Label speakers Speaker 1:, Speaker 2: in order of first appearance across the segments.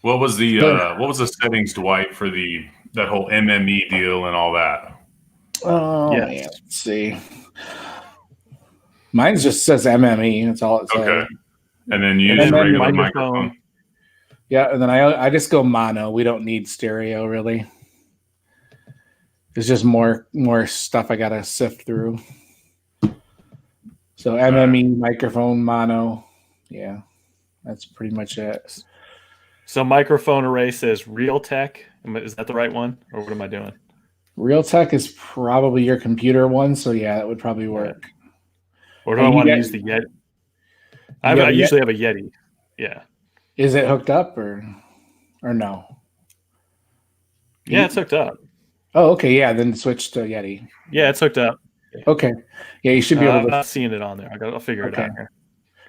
Speaker 1: What was the settings, Dwight, for that whole MME deal and all that?
Speaker 2: Oh man,
Speaker 3: Yes.
Speaker 2: let's see. Mine just says MME. That's all it says.
Speaker 1: Okay. And then use
Speaker 3: And then
Speaker 1: regular
Speaker 3: microphone.
Speaker 1: microphone.
Speaker 2: Yeah, and then I just go mono. We don't need stereo really. There's just more stuff I gotta sift through. So MME microphone mono. Yeah, that's pretty much it.
Speaker 3: So microphone array says Realtek. Is that the right one, or what am I doing?
Speaker 2: Realtek is probably your computer one, so yeah, that would probably work.
Speaker 3: Or do I want to use the Yeti? I usually have a Yeti. Yeah.
Speaker 2: Is it hooked up or no?
Speaker 3: Yeah, it's hooked up.
Speaker 2: Oh, okay. Yeah, then switch to Yeti.
Speaker 3: Yeah, it's hooked up.
Speaker 2: Okay. Yeah, you should be able to.
Speaker 3: I'm not seeing it on there. I'll figure it out here.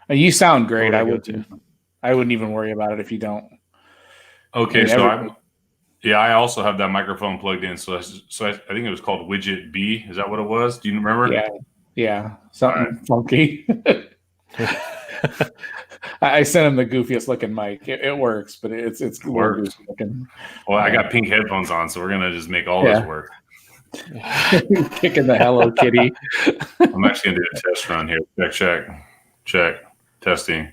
Speaker 2: You sound great. I
Speaker 3: wouldn't
Speaker 2: even worry about it if you don't.
Speaker 1: Okay, I also have that microphone plugged in. So I think it was called Widget B. Is that what it was? Do you remember?
Speaker 2: Yeah. Something funky. I sent him the goofiest looking mic. It works, but it's
Speaker 1: works.
Speaker 2: Looking.
Speaker 1: Well, I got pink headphones on, so we're gonna just make all this work.
Speaker 2: Kicking the Hello Kitty.
Speaker 1: I'm actually gonna do a test run here. Check. Testing.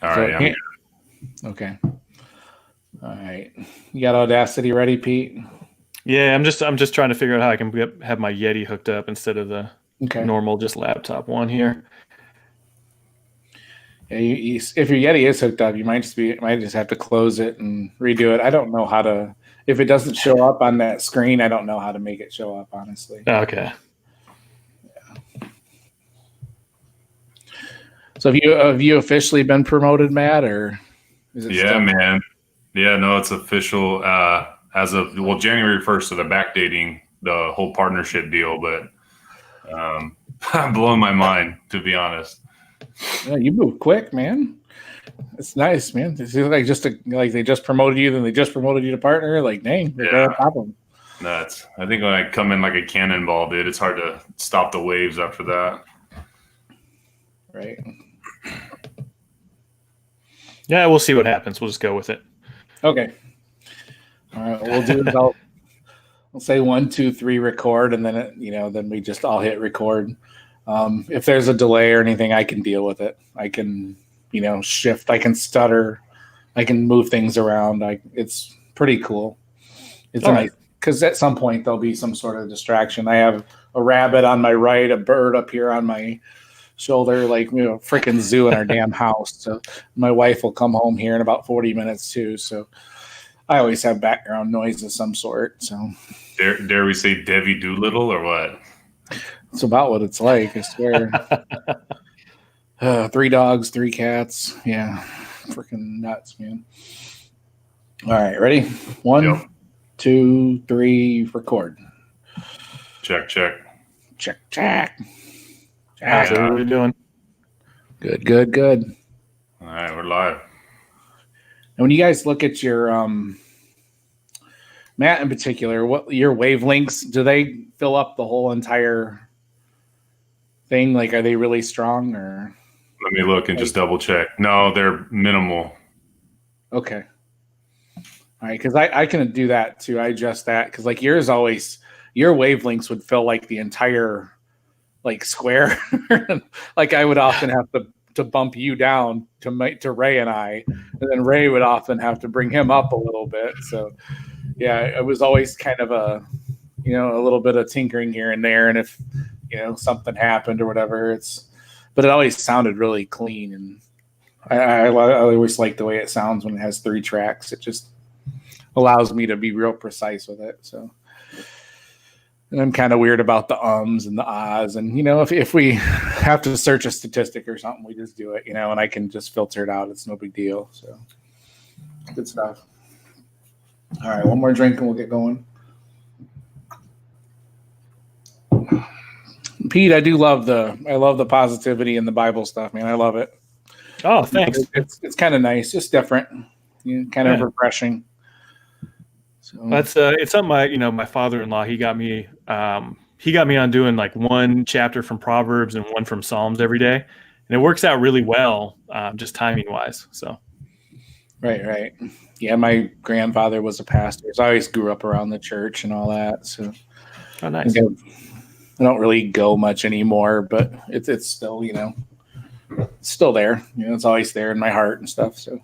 Speaker 1: All right.
Speaker 2: Okay. All right. You got Audacity ready, Pete?
Speaker 3: Yeah, I'm just trying to figure out how I can have my Yeti hooked up instead of the normal just laptop one here.
Speaker 2: Yeah, if your Yeti is hooked up, you might just have to close it and redo it. I don't know how to. If it doesn't show up on that screen, I don't know how to make it show up. Honestly.
Speaker 3: Okay.
Speaker 2: Yeah. So have you officially been promoted, Matt, or is it?
Speaker 1: Yeah, man. Yeah, no, it's official. As of January 1st, so they're backdating the whole partnership deal, but I'm blowing my mind, to be honest.
Speaker 2: Yeah, you move quick, man. It's nice, man. It seems like they just promoted you, then they just promoted you to partner. Like, dang, they're on top of them.
Speaker 1: Nuts. I think when I come in like a cannonball, dude, it's hard to stop the waves after that.
Speaker 2: Right.
Speaker 3: Yeah, we'll see what happens. We'll just go with it.
Speaker 2: Okay. All right. What we'll do is I'll say 1, 2, 3, record, and then then we just all hit record. If there's a delay or anything, I can deal with it. I can shift. I can stutter. I can move things around. It's pretty cool. It's nice because at some point there'll be some sort of distraction. I have a rabbit on my right, a bird up here on my shoulder, like freaking zoo in our damn house. So my wife will come home here in about 40 minutes too. So I always have background noise of some sort. So
Speaker 1: dare we say Devy Doolittle or what?
Speaker 2: It's about what it's like, I swear. 3 dogs, 3 cats. Yeah. Freaking nuts, man. All right, ready? 1, 2, 3, record.
Speaker 1: Check.
Speaker 3: What are we doing?
Speaker 2: Good.
Speaker 1: All right, we're live.
Speaker 2: And when you guys look at your Matt in particular, what your wavelengths, do they fill up the whole entire thing? Like, are they really strong or?
Speaker 1: Let me look and just double check. No, they're minimal.
Speaker 2: Okay. All right, because I can do that too. I adjust that because like your wavelengths would fill like the entire like square. Like I would often have to bump you down to Ray and I, and then Ray would often have to bring him up a little bit. So yeah, it was always kind of a little bit of tinkering here and there, and if something happened or whatever, but it always sounded really clean, and I always like the way it sounds when it has 3 tracks. It just allows me to be real precise with it. So. And I'm kind of weird about the ums and the ahs. And, if we have to search a statistic or something, we just do it, and I can just filter it out. It's no big deal. So good stuff. All right. One more drink and we'll get going. Pete, I love the positivity and the Bible stuff, man. I love it.
Speaker 3: Oh, thanks.
Speaker 2: It's kind of nice. Just different, kind of refreshing. So
Speaker 3: that's it's something my father-in-law, he got me on doing like 1 chapter from Proverbs and 1 from Psalms every day. and it works out really well, just timing wise. So,
Speaker 2: right. Yeah, my grandfather was a pastor, so I always grew up around the church and all that. So,
Speaker 3: oh, nice.
Speaker 2: I don't really go much anymore, but it's still, still there. It's always there in my heart and stuff. So,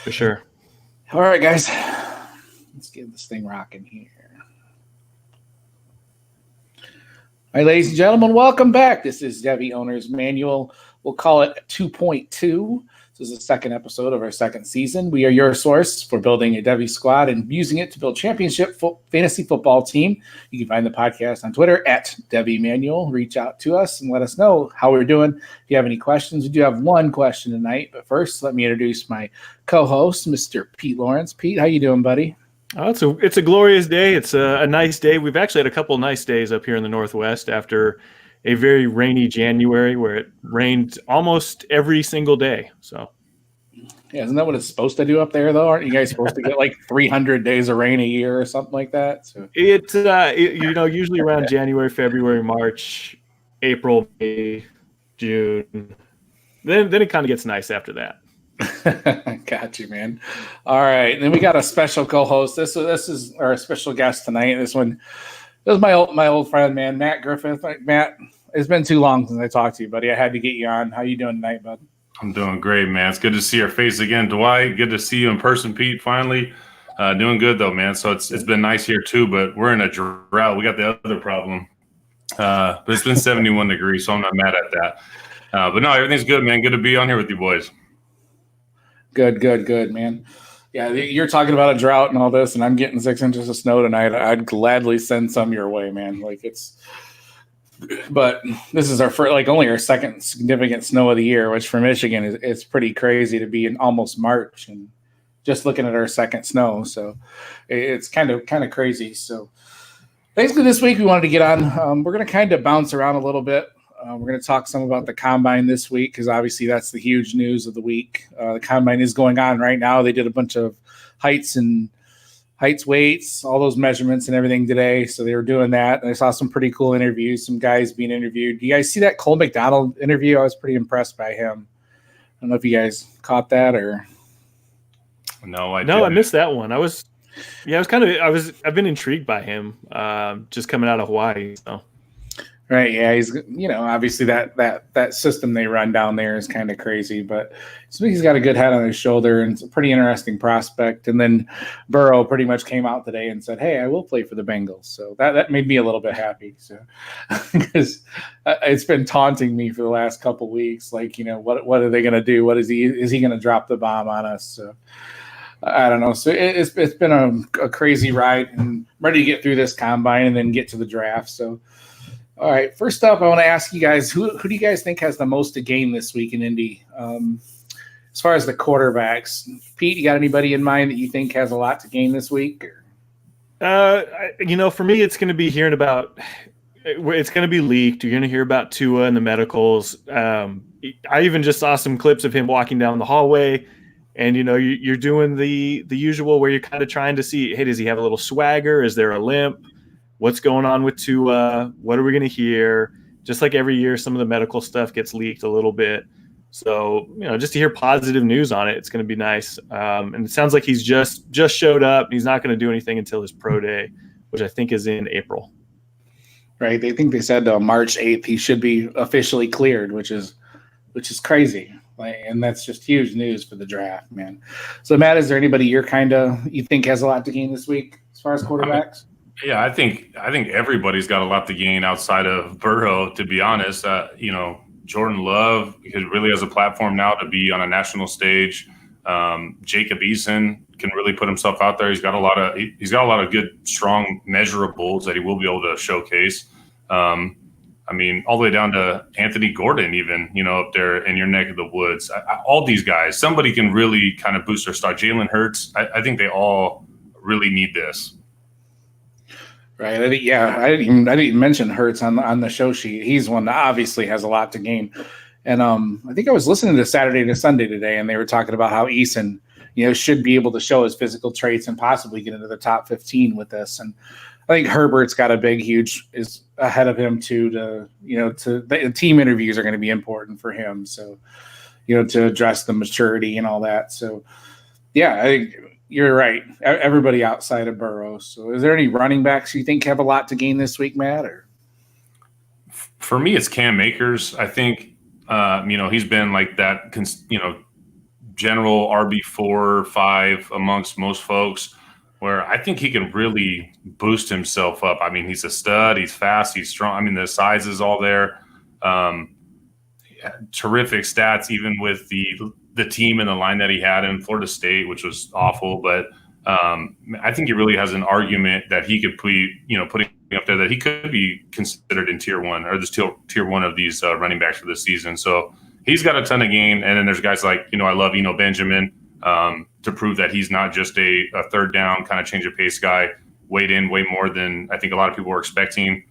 Speaker 3: for sure.
Speaker 2: All right, guys, let's get this thing rocking here. All right, ladies and gentlemen, welcome back. This is Devy Owner's Manual. We'll call it 2.2. This is the second episode of our second season. We are your source for building a Devy squad and using it to build championship fantasy football team. You can find the podcast on Twitter at Devy Manual. Reach out to us and let us know how we're doing. If you have any questions, we do have one question tonight. But first, let me introduce my co-host, Mr. Pete Lawrence. Pete, how you doing, buddy?
Speaker 3: Oh, it's a glorious day. It's a nice day. We've actually had a couple nice days up here in the Northwest after a very rainy January where it rained almost every single day. So,
Speaker 2: yeah, isn't that what it's supposed to do up there, though? Aren't you guys supposed to get like 300 days of rain a year or something like that? So
Speaker 3: usually around January, February, March, April, May, June. Then it kind of gets nice after that.
Speaker 2: Got you, man. All right, and then we got a special co-host. This is our special guest tonight. This is my old friend, man, Matt Griffith. Matt, it's been too long since I talked to you, buddy. I had to get you on. How you doing tonight, bud?
Speaker 1: I'm doing great, man. It's good to see your face again, Dwight. Good to see you in person, Pete. Finally, doing good though, man. So it's been nice here too, but we're in a drought. We got the other problem, but it's been 71 degrees, so I'm not mad at that. But no, everything's good, man. Good to be on here with you boys.
Speaker 2: Good, man. Yeah, you're talking about a drought and all this, and I'm getting 6 inches of snow tonight. I'd gladly send some your way, man. But this is only our second significant snow of the year, which for Michigan is pretty crazy to be in almost March and just looking at our second snow. So it's kind of crazy. So basically this week we wanted to get on. We're going to kind of bounce around a little bit. We're going to talk some about the combine this week because obviously that's the huge news of the week. The combine is going on right now. They did a bunch of heights, weights, all those measurements and everything today. So they were doing that. And I saw some pretty cool interviews, some guys being interviewed. Do you guys see that Cole McDonald interview? I was pretty impressed by him. I don't know if you guys caught that or.
Speaker 1: No, I
Speaker 3: missed that one. I've been intrigued by him just coming out of Hawaii. So.
Speaker 2: Right, yeah, he's obviously that system they run down there is kind of crazy, but he's got a good head on his shoulder and it's a pretty interesting prospect. And then Burrow pretty much came out today and said, "Hey, I will play for the Bengals." So that made me a little bit happy. So because it's been taunting me for the last couple weeks, what are they going to do? Is he going to drop the bomb on us? So I don't know. So it's been a crazy ride, and I'm ready to get through this combine and then get to the draft. So. All right. First up, I want to ask you guys, who do you guys think has the most to gain this week in Indy? As far as the quarterbacks, Pete, you got anybody in mind that you think has a lot to gain this week?
Speaker 3: For me, it's going to be hearing about. It's going to be leaked. You're going to hear about Tua and the medicals. I even just saw some clips of him walking down the hallway, and you're doing the usual where you're kind of trying to see, hey, does he have a little swagger? Is there a limp? What's going on with Tua? What are we going to hear? Just like every year, some of the medical stuff gets leaked a little bit. So, just to hear positive news on it, it's going to be nice. And it sounds like he's just showed up. He's not going to do anything until his pro day, which I think is in April.
Speaker 2: Right. They said March 8th he should be officially cleared, which is crazy. And that's just huge news for the draft, man. So, Matt, is there anybody you think has a lot to gain this week as far as quarterbacks?
Speaker 1: Yeah, I think everybody's got a lot to gain outside of Burrow, to be honest. Jordan Love really has a platform now to be on a national stage. Jacob Eason can really put himself out there. He's got a lot of good, strong measurables that he will be able to showcase. All the way down to Anthony Gordon, even, up there in your neck of the woods. All these guys, somebody can really kind of boost their stock. Jalen Hurts, I think they all really need this.
Speaker 2: Right. I didn't even mention Hurts on the show sheet. He's one that obviously has a lot to gain. And I think I was listening to Saturday to Sunday today, and they were talking about how Eason, should be able to show his physical traits and possibly get into the top 15 with this. And I think Herbert's got a huge is ahead of him too. The team interviews are going to be important for him. So, to address the maturity and all that. So, yeah, I think you're right. Everybody outside of Burrow. So, is there any running backs you think have a lot to gain this week, Matt? Or
Speaker 1: for me, it's Cam Akers. I think he's been like that. General RB4, 5 amongst most folks, where I think he can really boost himself up. I mean, he's a stud. He's fast. He's strong. I mean, the size is all there. Terrific stats, even with the team and the line that he had in Florida State, which was awful. But I think he really has an argument that he could putting up there that he could be considered in tier 1 or this tier 1 of these running backs for this season. So he's got a ton of gain. And then there's guys like, I love Benjamin to prove that he's not just a third down kind of change of pace guy, weighed in way more than I think a lot of people were expecting.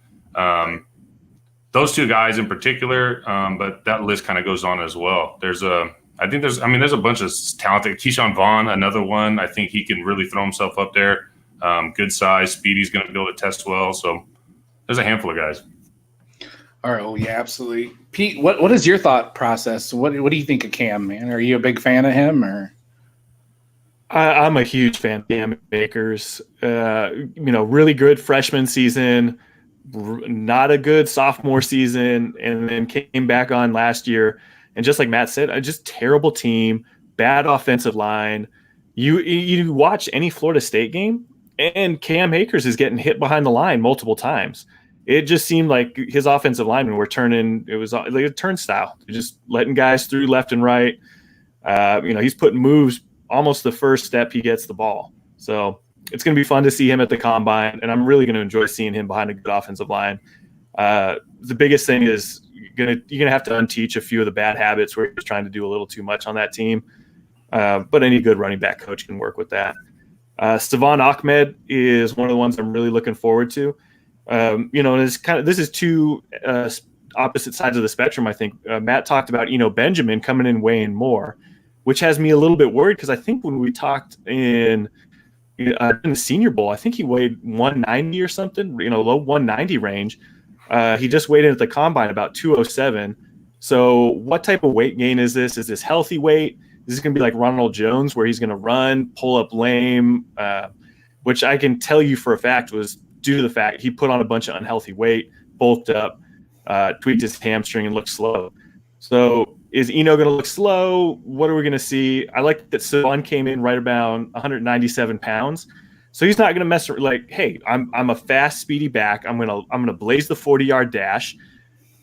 Speaker 1: Those two guys in particular, but that list kind of goes on as well. There's a bunch of talented. Keyshawn Vaughn, another one. I think he can really throw himself up there. Good size, speedy's going to be able to test well. So there's a handful of guys.
Speaker 2: All right. Oh, yeah, absolutely. Pete, what is your thought process? What do you think of Cam, man? Are you a big fan of him, or?
Speaker 3: I'm a huge fan of Cam Akers. Really good freshman season, not a good sophomore season, and then came back on last year. And just like Matt said, just terrible team, bad offensive line. You watch any Florida State game, and Cam Akers is getting hit behind the line multiple times. It just seemed like his offensive linemen were it was like a turnstile. They're just letting guys through left and right. He's putting moves almost the first step he gets the ball. So it's going to be fun to see him at the combine, and I'm really going to enjoy seeing him behind a good offensive line. The biggest thing is you're going to have to unteach a few of the bad habits where he's trying to do a little too much on that team. But any good running back coach can work with that. Stevan Ahmed is one of the ones I'm really looking forward to. And it's this is two opposite sides of the spectrum. I think Matt talked about Benjamin coming in weighing more, which has me a little bit worried because I think when we talked in the Senior Bowl, I think he weighed 190 or something, low 190 range. He just weighed in at the combine about 207. So what type of weight gain is this? Is this healthy weight? Is this going to be like Ronald Jones where he's going to run, pull up lame, which I can tell you for a fact was due to the fact he put on a bunch of unhealthy weight, bulked up, tweaked his hamstring, and looked slow. So is Eno going to look slow? What are we going to see? I like that Stevan came in right around 197 pounds. So he's not going to mess around. Like, hey, I'm a fast, speedy back. I'm gonna blaze the 40-yard dash,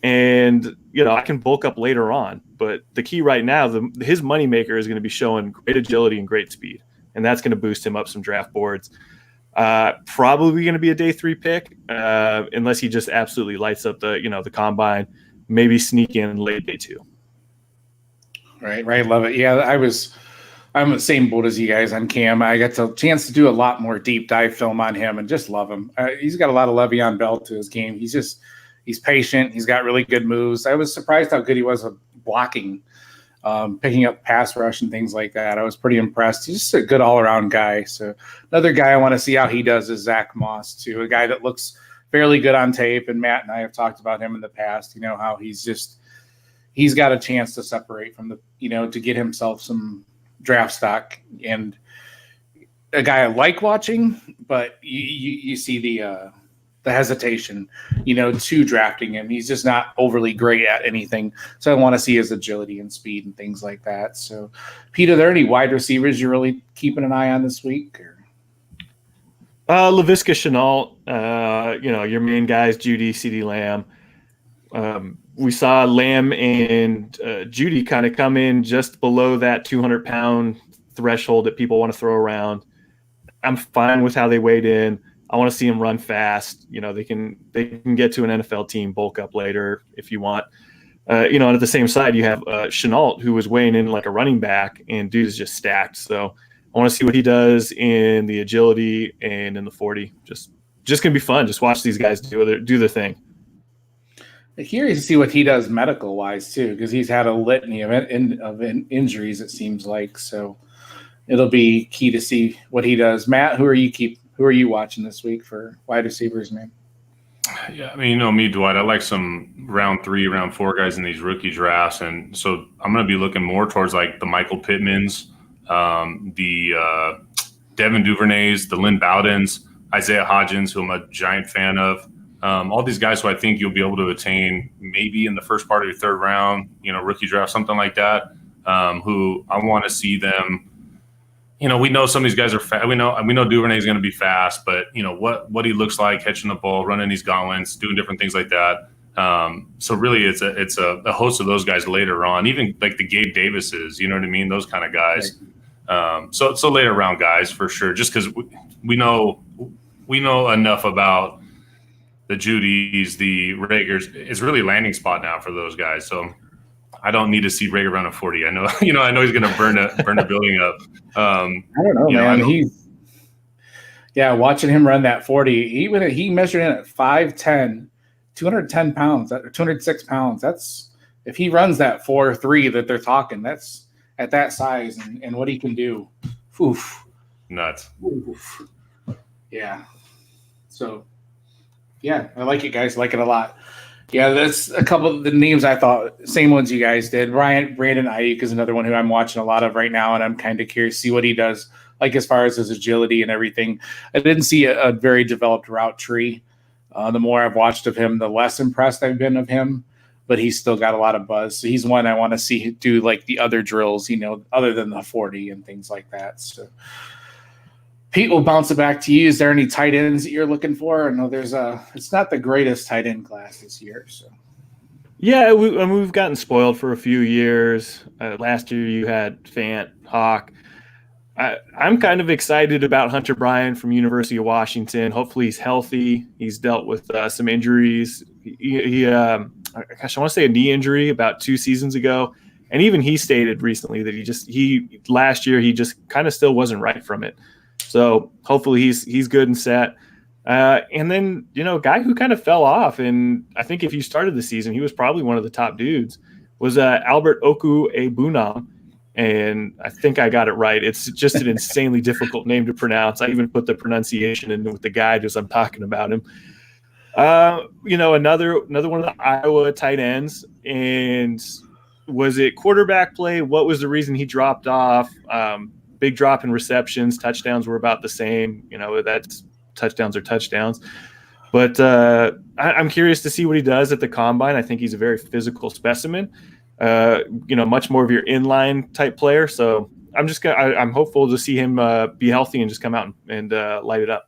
Speaker 3: and I can bulk up later on. But the key right now, his moneymaker is going to be showing great agility and great speed, and that's going to boost him up some draft boards. Probably going to be a day 3 pick, unless he just absolutely lights up the combine. Maybe sneak in late day 2.
Speaker 2: Right. Love it. Yeah, I'm the same boat as you guys on Cam. I got the chance to do a lot more deep dive film on him and just love him. He's got a lot of Le'Veon Bell to his game. He's patient. He's got really good moves. I was surprised how good he was at blocking, picking up pass rush and things like that. I was pretty impressed. He's just a good all-around guy. So another guy I want to see how he does is Zach Moss too, a guy that looks fairly good on tape. And Matt and I have talked about him in the past, how he's got a chance to separate from to get himself some draft stock, and a guy I like watching, but you see the hesitation, to drafting him. He's just not overly great at anything. So I want to see his agility and speed and things like that. So, Pete, are there any wide receivers you're really keeping an eye on this week? Or?
Speaker 3: Laviska Shenault, your main guys, Judy, CeeDee Lamb. We saw Lamb and Judy kind of come in just below that 200-pound threshold that people want to throw around. I'm fine with how they weighed in. I want to see them run fast. They can get to an NFL team, bulk up later if you want. And at the same side, you have Shenault, who was weighing in like a running back, and dude is just stacked. So I want to see what he does in the agility and in the 40. Just gonna be fun. Just watch these guys do their thing.
Speaker 2: I'm curious to see what he does medical wise too, because he's had a litany of injuries, it seems like. So it'll be key to see what he does. Matt, who are you Who are you watching this week for wide receivers, man?
Speaker 1: Yeah, I mean, you know me, Dwight. I like some round 3, round 4 guys in these rookie drafts, and so I'm going to be looking more towards like the Michael Pittmans, the Devin Duvernays, the Lynn Bowdens, Isaiah Hodgins, who I'm a giant fan of. All these guys who I think you'll be able to attain maybe in the first part of your 3rd round, you know, rookie draft, something like that. Who I want to see them. You know, we know some of these guys are fast. We know Duvernay is going to be fast, but you know what he looks like catching the ball, running these gauntlets, doing different things like that. So really, it's a host of those guys later on, even like the Gabe Davises. You know what I mean? Those kind of guys. So later round guys for sure. Just because we know enough about the Judys, the Ragers. It's really a landing spot now for those guys. So I don't need to see Rager run a 40. I know, I know he's going to burn the building up.
Speaker 2: I don't know, man. Watching him run that 40, he measured in at 5'10", 210 pounds, 206 pounds. That's if he runs that 4.3 that they're talking. That's at that size and what he can do. Oof.
Speaker 1: Nuts.
Speaker 2: Oof. Yeah. So, yeah, I like it, guys. I like it a lot. Yeah, that's a couple of the names I thought, same ones you guys did. Brandon Ayuk is another one who I'm watching a lot of right now, and I'm kind of curious to see what he does, like as far as his agility and everything. I didn't see a very developed route tree. The more I've watched of him, the less impressed I've been of him, but he's still got a lot of buzz. So he's one I want to see do like the other drills, other than the 40 and things like that. So Pete, we'll bounce it back to you. Is there any tight ends that you're looking for? I know it's not the greatest tight end class this year. So,
Speaker 3: yeah, we've gotten spoiled for a few years. Last year you had Fant, Hawk. I'm kind of excited about Hunter Bryant from University of Washington. Hopefully he's healthy. He's dealt with some injuries. I want to say a knee injury about 2 seasons ago. And even he stated recently that last year he just kind of still wasn't right from it. So hopefully he's good and set. And then, a guy who kind of fell off, and I think if you started the season, he was probably one of the top dudes, was Albert Oku-Ebunam. And I think I got it right. It's just an insanely difficult name to pronounce. I even put the pronunciation in with the guide as I'm talking about him. Another one of the Iowa tight ends. And was it quarterback play? What was the reason he dropped off? Big drop in receptions. Touchdowns were about the same. That's touchdowns are touchdowns. But I'm curious to see what he does at the combine. I think he's a very physical specimen. Much more of your inline type player. So I'm hopeful to see him be healthy and just come out and light it up.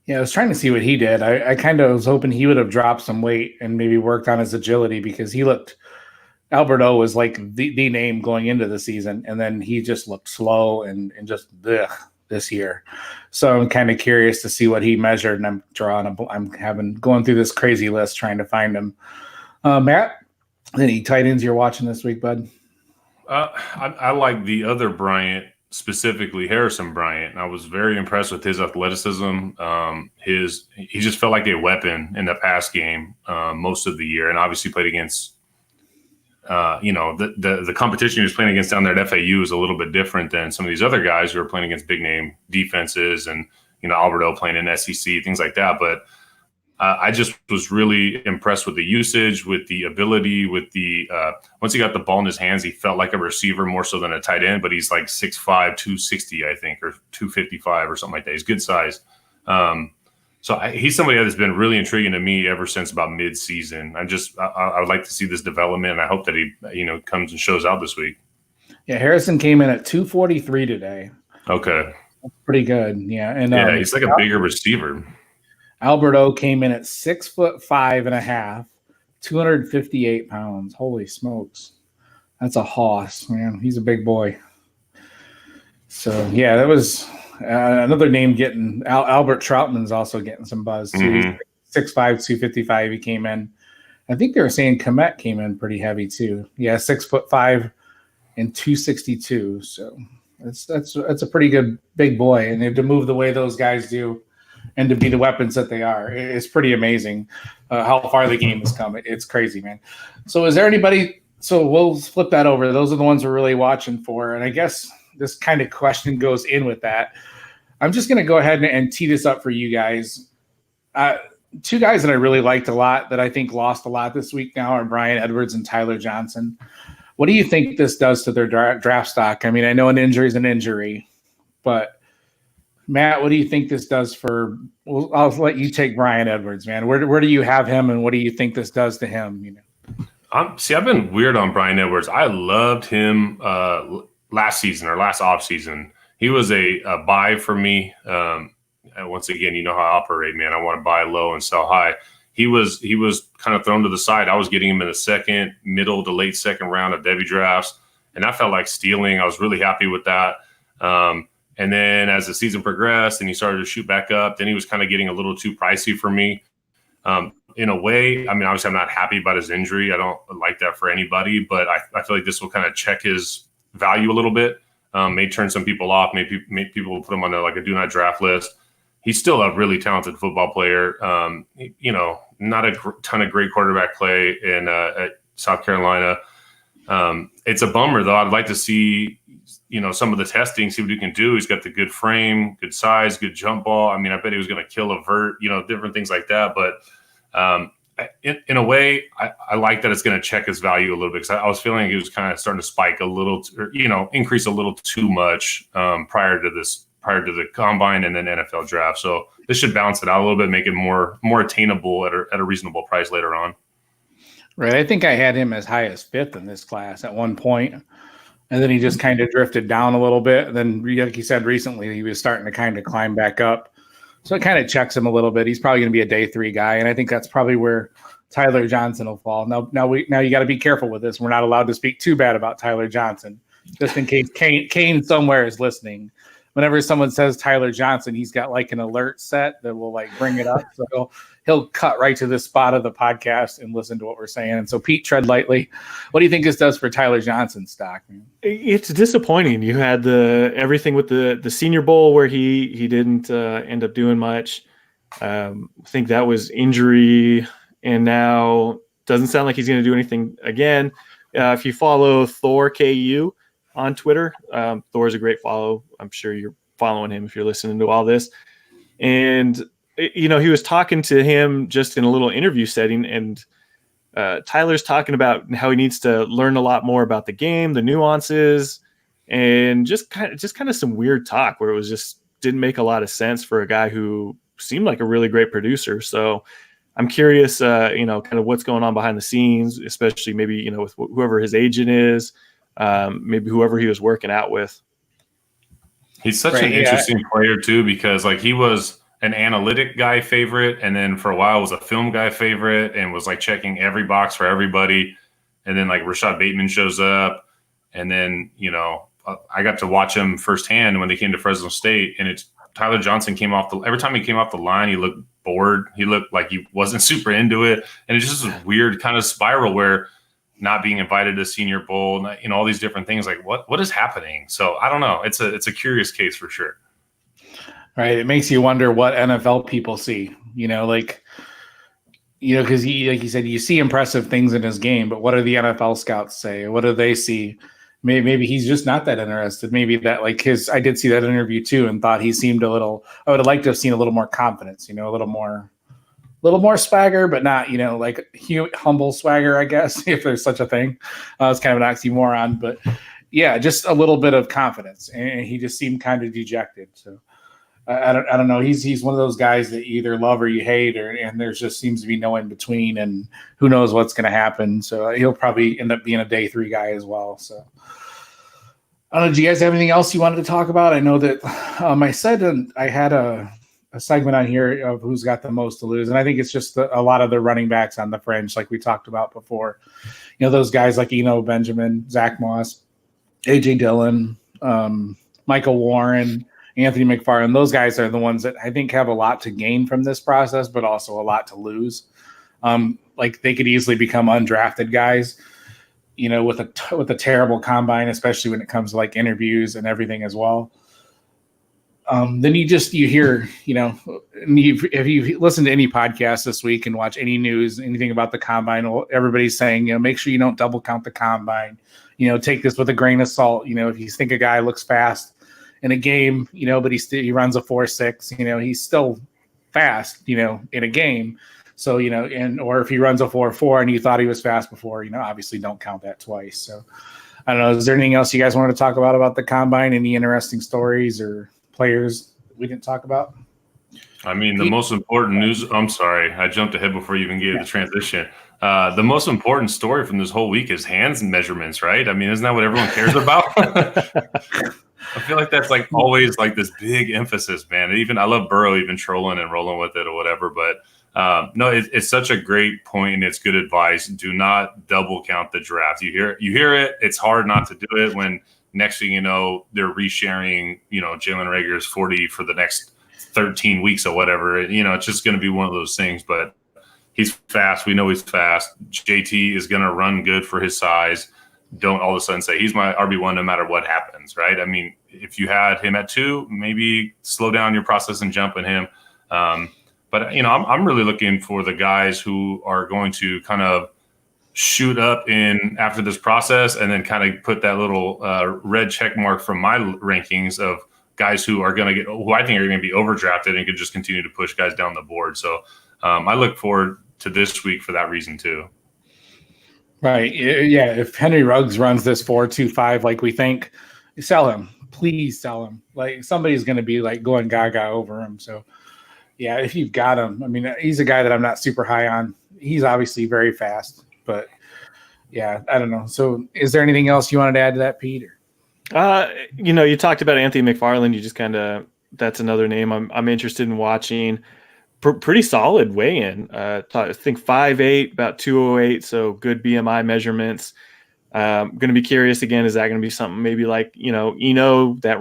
Speaker 2: Yeah, I was trying to see what he did. I kind of was hoping he would have dropped some weight and maybe worked on his agility, because Albert O was like the name going into the season, and then he just looked slow and just this year. So I'm kind of curious to see what he measured, and I'm going through this crazy list trying to find him. Matt, any tight ends you're watching this week, bud?
Speaker 1: I like the other Bryant, specifically Harrison Bryant. I was very impressed with his athleticism. He just felt like a weapon in the pass game most of the year, and obviously played against the competition he was playing against down there at FAU is a little bit different than some of these other guys who are playing against big name defenses, and Alberto playing in SEC, things like that. But I just was really impressed with the usage, with the ability, with the once he got the ball in his hands, he felt like a receiver more so than a tight end. But he's like 6'5", 260, I think, or 255 or something like that. He's good size. So he's somebody that's been really intriguing to me ever since about mid-season. I would like to see this development, and I hope that he comes and shows out this week.
Speaker 2: Yeah, Harrison came in at 243 today.
Speaker 1: Okay,
Speaker 2: that's pretty good. Yeah, and
Speaker 1: he's like a bigger receiver.
Speaker 2: Alberto came in at 6'5.5", 258 pounds. Holy smokes, that's a hoss, man. He's a big boy. So yeah, that was. Another name getting Albert Troutman's also getting some buzz too.
Speaker 1: Mm-hmm.
Speaker 2: He's 6'5", 255. He came in. I think they were saying Komet came in pretty heavy too. Yeah, 6'5" and 262. So that's a pretty good big boy. And to move the way those guys do, and to be the weapons that they are, it's pretty amazing how far the game has come. It's crazy, man. So is there anybody? So we'll flip that over. Those are the ones we're really watching for. And I guess this kind of question goes in with that. I'm just going to go ahead and tee this up for you guys. Two guys that I really liked a lot that I think lost a lot this week now are Brian Edwards and Tyler Johnson. What do you think this does to their draft stock? I mean, I know an injury is an injury, but Matt, what do you think this does for? Well, I'll let you take Brian Edwards, man. Where do you have him, and what do you think this does to him? You know,
Speaker 1: I've been weird on Brian Edwards. I loved him last season or last off season. He was a buy for me. Once again, you know how I operate, man. I want to buy low and sell high. He was kind of thrown to the side. I was getting him in the second, middle to late second round of Devy drafts, and that felt like stealing. I was really happy with that. And then as the season progressed and he started to shoot back up, then he was kind of getting a little too pricey for me. In a way, I mean, obviously I'm not happy about his injury. I don't like that for anybody, but I feel like this will kind of check his value a little bit. May turn some people off. Maybe people will put him on a do not draft list. He's still a really talented football player. Not a ton of great quarterback play in at South Carolina. It's a bummer though. I'd like to see, some of the testing, see what he can do. He's got the good frame, good size, good jump ball. I mean, I bet he was going to kill a vert, different things like that. But in a way, I like that it's going to check his value a little bit because I was feeling he was kind of starting to spike a little, increase a little too much prior to the combine and then NFL draft. So this should balance it out a little bit, make it more attainable at a reasonable price later on.
Speaker 2: Right. I think I had him as high as 5th in this class at one point, and then he just kind of drifted down a little bit. And then, like you said, recently he was starting to kind of climb back up. So it kind of checks him a little bit. He's probably going to be a day 3 guy, and I think that's probably where Tyler Johnson will fall. Now you got to be careful with this. We're not allowed to speak too bad about Tyler Johnson, just in case Kane somewhere is listening. Whenever someone says Tyler Johnson, he's got like an alert set that will like bring it up. So he'll cut right to this spot of the podcast and listen to what we're saying. And so Pete, tread lightly. What do you think this does for Tyler Johnson's stock?
Speaker 3: It's disappointing. You had everything with the Senior Bowl where he didn't end up doing much. I think that was injury, and now doesn't sound like he's going to do anything again. If you follow Thor KU on Twitter, Thor's a great follow. I'm sure you're following him if you're listening to all this. And, he was talking to him just in a little interview setting, and Tyler's talking about how he needs to learn a lot more about the game, the nuances, and just kind of some weird talk where it was just didn't make a lot of sense for a guy who seemed like a really great producer. So I'm curious, kind of what's going on behind the scenes, especially maybe, with whoever his agent is, maybe whoever he was working out with.
Speaker 1: He's such an interesting player too, because he was an analytic guy favorite, and then for a while was a film guy favorite, and was checking every box for everybody. And then Rashad Bateman shows up, and then I got to watch him firsthand when they came to Fresno State, and it's Tyler Johnson every time he came off the line, he looked bored. He looked like he wasn't super into it, and it's just a weird kind of spiral where not being invited to Senior Bowl, all these different things. What is happening? So I don't know. It's a curious case for sure.
Speaker 2: Right. It makes you wonder what NFL people see, because like you said, you see impressive things in his game, but what do the NFL scouts say? What do they see? Maybe he's just not that interested. Maybe that I did see that interview too, and thought he seemed I would have liked to have seen a little more confidence, a little more swagger, but not, humble swagger, I guess, if there's such a thing. It's kind of an oxymoron, but yeah, just a little bit of confidence. And he just seemed kind of dejected. So I don't know. He's one of those guys that you either love or you hate, and there just seems to be no in between, and who knows what's going to happen. So he'll probably end up being a day 3 guy as well. So I don't know. Do you guys have anything else you wanted to talk about? I know that I said I had a segment on here of who's got the most to lose, and I think it's just a lot of the running backs on the fringe, like we talked about before. Those guys like Benjamin, Zach Moss, AJ Dillon, Michael Warren, Anthony McFarland. Those guys are the ones that I think have a lot to gain from this process, but also a lot to lose. They could easily become undrafted guys, with a terrible combine, especially when it comes to interviews and everything as well. Then you hear, if you listen to any podcast this week and watch any news, anything about the combine, everybody's saying, make sure you don't double count the combine, take this with a grain of salt. If you think a guy looks fast in a game, but he runs a 4.6, he's still fast, in a game. So, or if he runs a 4.4 and you thought he was fast before, obviously don't count that twice. So I don't know. Is there anything else you guys wanted to talk about the combine? Any interesting stories or players we didn't talk about?
Speaker 1: I mean, the most important news. I'm sorry, I jumped ahead before you even gave the transition. The most important story from this whole week is hands measurements, right? I mean, isn't that what everyone cares about? I feel like that's like always like this big emphasis, man. Even I love Burrow even trolling and rolling with it or whatever, but no, it's such a great point and it's good advice. Do not double count the draft. You hear it. It's hard not to do it when next thing you know they're resharing, Jalen Rager's 40 for the next 13 weeks or whatever. It's just going to be one of those things. But he's fast. We know he's fast. JT is going to run good for his size. Don't all of a sudden say he's my RB1 no matter what happens, right? I mean, if you had him at 2, maybe slow down your process and jump in him. But I'm really looking for the guys who are going to kind of shoot up in after this process and then kind of put that little red check mark from my rankings of guys who I think are going to be overdrafted and could just continue to push guys down the board. So I look forward to this week for that reason too.
Speaker 2: Right. Yeah. If Henry Ruggs runs this 4.25 like we think, sell him. Please sell him. Like somebody's going to be like going gaga over him. So yeah, if you've got him, I mean, he's a guy that I'm not super high on. He's obviously very fast, but yeah, I don't know. So is there anything else you wanted to add to that, Peter?
Speaker 3: You talked about Anthony McFarland. You just that's another name I'm interested in watching. Pretty solid weigh-in. I think 5'8", about 208, so good BMI measurements. Going to be curious again. Is that going to be something maybe like that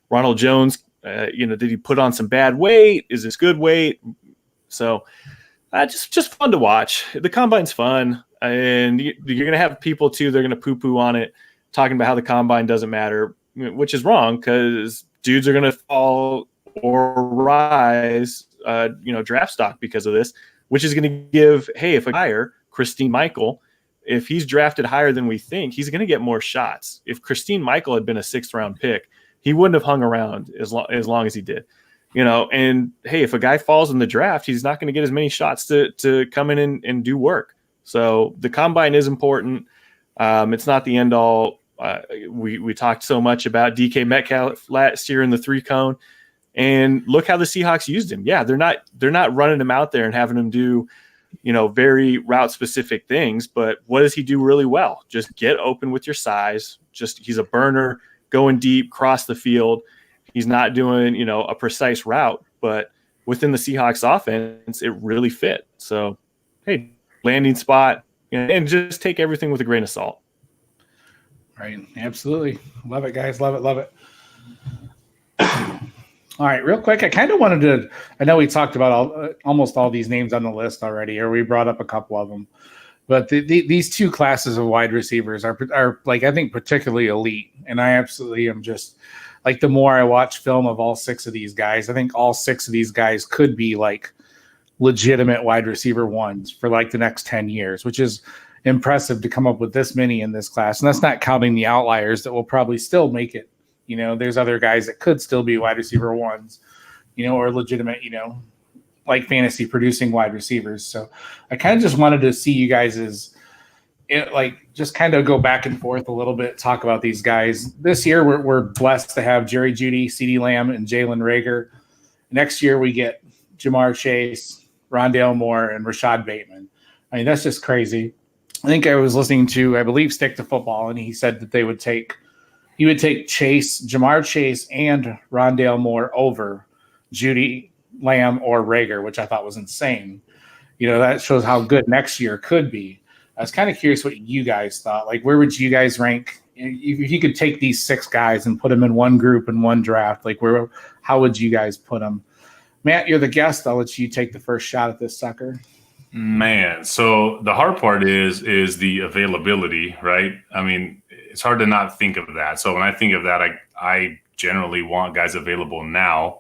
Speaker 3: Ronald Jones? Did he put on some bad weight? Is this good weight? So just fun to watch. The combine's fun, and you're going to have people too. They're going to poo-poo on it, talking about how the combine doesn't matter, which is wrong because dudes are going to fall or rise. Draft stock because of this, which is going to give, if a higher Christine Michael, if he's drafted higher than we think, he's going to get more shots. If Christine Michael had been a 6th round pick, he wouldn't have hung around as long as he did, and if a guy falls in the draft, he's not going to get as many shots to come in and do work. So the combine is important. It's not the end all. We talked so much about DK Metcalf last year in the 3-cone. And look how the Seahawks used him. Yeah, they're not running him out there and having him do, very route specific things. But what does he do really well? Just get open with your size. He's a burner, going deep, cross the field. He's not doing, a precise route, but within the Seahawks offense, it really fit. So, landing spot, and just take everything with a grain of salt.
Speaker 2: Right. Absolutely. Love it, guys. Love it. Love it. All right, real quick, I kind of wanted to – I know we talked about almost all these names on the list already, or we brought up a couple of them. But these 2 classes of wide receivers are like, I think, particularly elite. And I absolutely am just – like, the more I watch film of all 6 of these guys, I think all 6 of these guys could be, like, legitimate wide receiver ones for, like, the next 10 years, which is impressive to come up with this many in this class. And that's not counting the outliers that will probably still make it. There's other guys that could still be wide receiver ones, or legitimate, like fantasy producing wide receivers. So I kind of just wanted to see you guys just kind of go back and forth a little bit, talk about these guys. This year, we're blessed to have Jerry Jeudy, CeeDee Lamb, and Jalen Reagor. Next year, we get Jamar Chase, Rondale Moore, and Rashad Bateman. I mean, that's just crazy. I think I was listening to, I believe, Stick to Football, and he said that he would take Jamar Chase and Rondale Moore over Jeudy, Lamb, or Reagor, which I thought was insane. That shows how good next year could be. I was kind of curious what you guys thought. Like, where would you guys rank if you could take these 6 guys and put them in one group in one draft? Like, how would you guys put them? Matt, you're the guest. I'll let you take the first shot at this sucker.
Speaker 1: Man, so the hard part is the availability, right? I mean, it's hard to not think of that. So when I think of that, I generally want guys available now.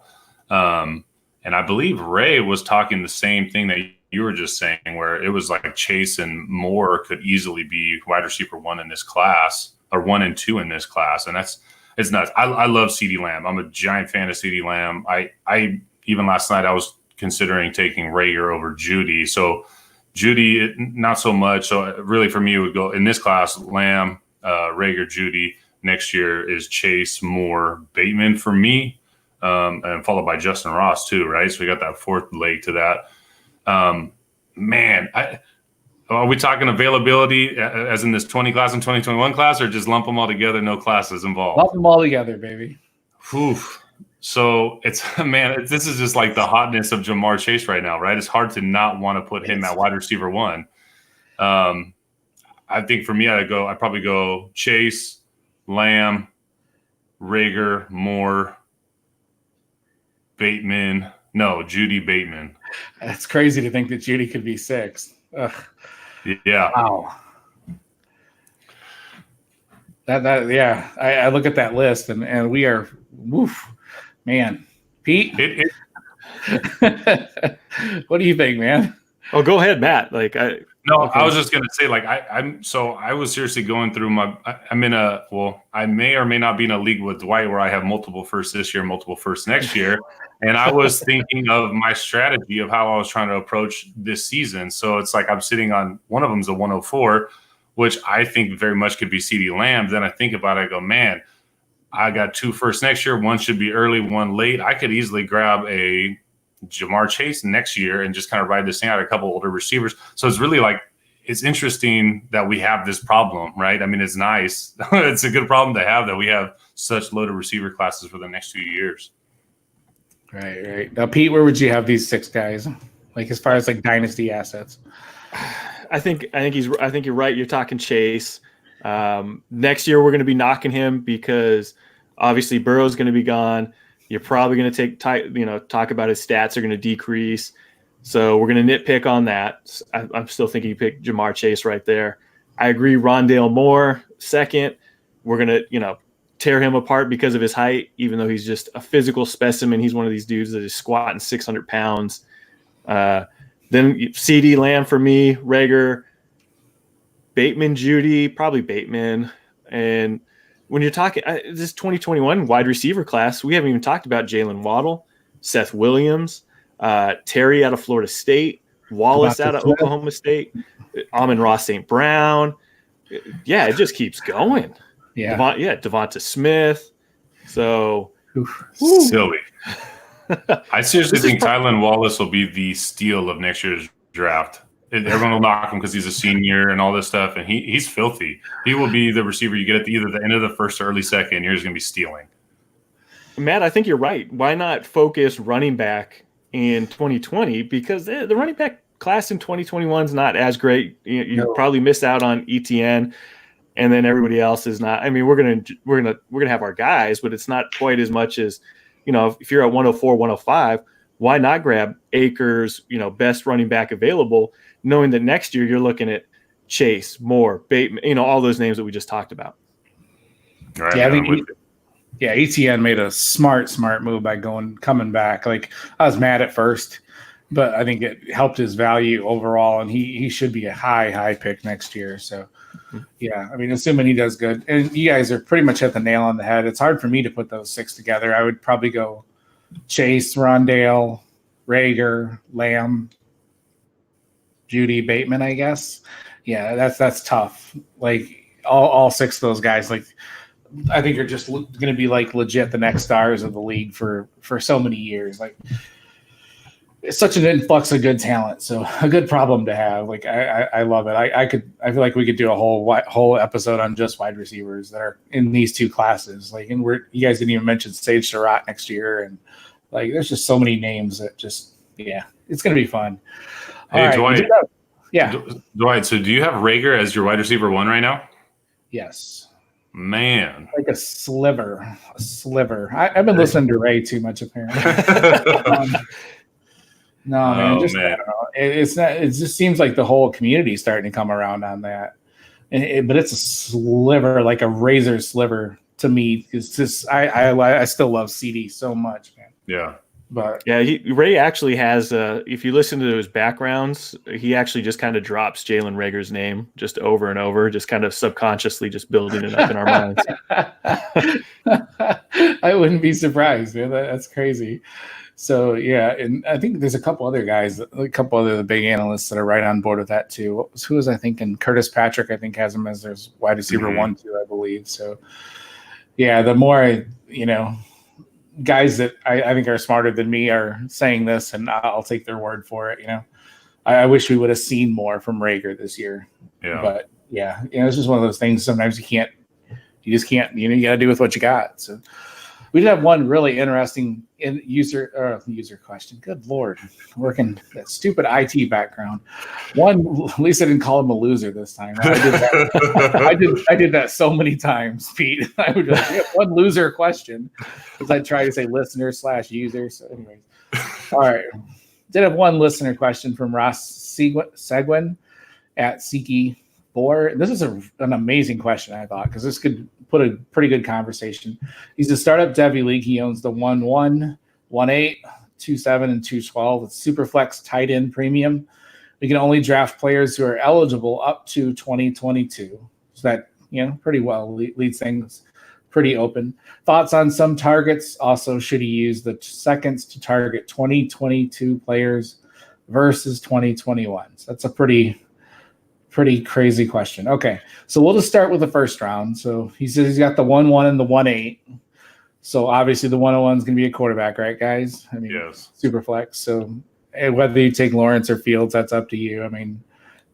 Speaker 1: And I believe Ray was talking the same thing that you were just saying, where it was like Chase and Moore could easily be wide receiver 1 in this class, or 1 and 2 in this class. And it's nuts. I love CeeDee Lamb. I'm a giant fan of CeeDee Lamb. I even last night I was considering taking Rager over Judy. So Judy, not so much. So really for me, it would go in this class, Lamb, Rager, Judy. Next year is Chase, Moore, Bateman for me, and followed by Justin Ross too, right? So we got that fourth leg to that. Man, are we talking availability as in this 20 class and 2021 class, or just lump them all together, no classes involved?
Speaker 2: Lump them all together, baby.
Speaker 1: Whew. So it's this is just like the hotness of Jamar Chase right now, right? It's hard to not want to put him at wide receiver 1. I think for me, I'd probably go Chase, Lamb, Rager, Moore, Bateman. No, Judy, Bateman.
Speaker 2: That's crazy to think that Judy could be 6th. Ugh.
Speaker 1: Yeah.
Speaker 2: Wow. Yeah. I look at that list and we are, woof, man. Pete, what do you think, man?
Speaker 3: Oh, go ahead, Matt.
Speaker 1: I was just gonna say, I was seriously going through I may or may not be in a league with Dwight where I have multiple firsts this year, multiple firsts next year. And I was thinking of my strategy of how I was trying to approach this season. So it's like I'm sitting on one of them's a 104, which I think very much could be CeeDee Lamb. Then I think about it, I go, man, I got 2 firsts next year. One should be early, one late. I could easily grab a Jamar Chase next year and just kind of ride this thing out, a couple older receivers. So it's really it's interesting that we have this problem, right? I mean, it's nice. It's a good problem to have that we have such loaded receiver classes for the next few years.
Speaker 2: Right. Now, Pete, where would you have these 6 guys? As far as dynasty assets?
Speaker 3: I think you're right. You're talking Chase. Next year we're going to be knocking him because obviously Burrow's going to be gone. You're probably going to talk about his stats are going to decrease. So we're going to nitpick on that. I'm still thinking you pick Jamar Chase right there. I agree. Rondale Moore, 2nd. We're going to, tear him apart because of his height, even though he's just a physical specimen. He's one of these dudes that is squatting 600 pounds. Then CeeDee Lamb for me, Rager, Bateman, Judy, probably Bateman. And when you're talking this 2021 wide receiver class, we haven't even talked about Jalen Waddle, Seth Williams, Terry out of Florida State, Wallace out of Oklahoma State, Amon-Ra St. Brown. Yeah, it just keeps going.
Speaker 2: Yeah.
Speaker 3: Devonta Smith. So
Speaker 1: silly. I seriously think Tylan Wallace will be the steal of next year's draft. Everyone will knock him because he's a senior and all this stuff, and he's filthy. He will be the receiver you get at either the end of the first or early second. You're just going to be stealing.
Speaker 3: Matt, I think you're right. Why not focus running back in 2020? Because the running back class in 2021 is not as great. You probably miss out on ETN. And then everybody else is not. I mean, we're gonna have our guys, but it's not quite as much as, if you're at 104, 105, why not grab Akers, best running back available, knowing that next year you're looking at Chase, Moore, Bateman, all those names that we just talked about.
Speaker 1: Right,
Speaker 2: yeah, I think ETN made a smart move by coming back. I was mad at first, but I think it helped his value overall, and he should be a high pick next year. So. Yeah, I mean, assuming he does good. And you guys are pretty much hit the nail on the head. It's hard for me to put those 6 together. I would probably go Chase, Rondale, Rager, Lamb, Judy, Bateman, I guess. Yeah, that's tough. All 6 of those guys, I think are just going to be legit the next stars of the league for so many years. It's such an influx of good talent, so a good problem to have. I love it. I feel like we could do a whole episode on just wide receivers that are in these 2 classes. And you guys didn't even mention Sage Surratt next year, and there's just so many names that it's gonna be fun.
Speaker 1: Hey, Dwight.
Speaker 2: Yeah,
Speaker 1: Dwight. So do you have Rager as your wide receiver 1 right now?
Speaker 2: Yes.
Speaker 1: Man,
Speaker 2: A sliver. I've been listening to Ray too much apparently. No, man. I don't know. It's not. It just seems like the whole community is starting to come around on that. But it's a sliver, like a razor sliver to me. It's just I still love CD so much, man.
Speaker 1: Yeah.
Speaker 2: But
Speaker 3: Yeah, Ray actually has. If you listen to his backgrounds, he actually just kind of drops Jalen Rager's name just over and over, just kind of subconsciously just building it up in our minds.
Speaker 2: I wouldn't be surprised, man. That's crazy. So yeah, and I think there's a couple other guys, a couple other big analysts that are right on board with that too. Who was I thinking? Curtis Patrick, I think, has him as their wide receiver 1-2, I believe. So yeah, the more guys that I think are smarter than me are saying this, and I'll take their word for it. I wish we would have seen more from Rager this year.
Speaker 1: Yeah.
Speaker 2: But yeah, it's just one of those things. Sometimes you just can't. You got to do with what you got. So we did have one really interesting user question. Good Lord, working that stupid IT background. One, at least I didn't call him a loser this time. I did that. I did that so many times, Pete. I would be like, yeah, one loser question, because I try to say listener/user. So, anyways, all right. Did have one listener question from Ross Seguin at Siki Boar. This is an amazing question, I thought, because this could put a pretty good conversation. He's a startup Devy league. He owns the 1-1, 1-8, 2-7, and 2-12 with Superflex tight end premium. We can only draft players who are eligible up to 2022. So that, pretty well leads things pretty open. Thoughts on some targets? Also, should he use the seconds to target 2022 players versus 2021? So that's a pretty crazy question. Okay, so we'll just start with the first round. So he says he's got the 1-1 and the 1-8. So obviously the 101 is going to be a quarterback, right, guys? I mean,
Speaker 1: yes.
Speaker 2: Super flex. So whether you take Lawrence or Fields, that's up to you. I mean,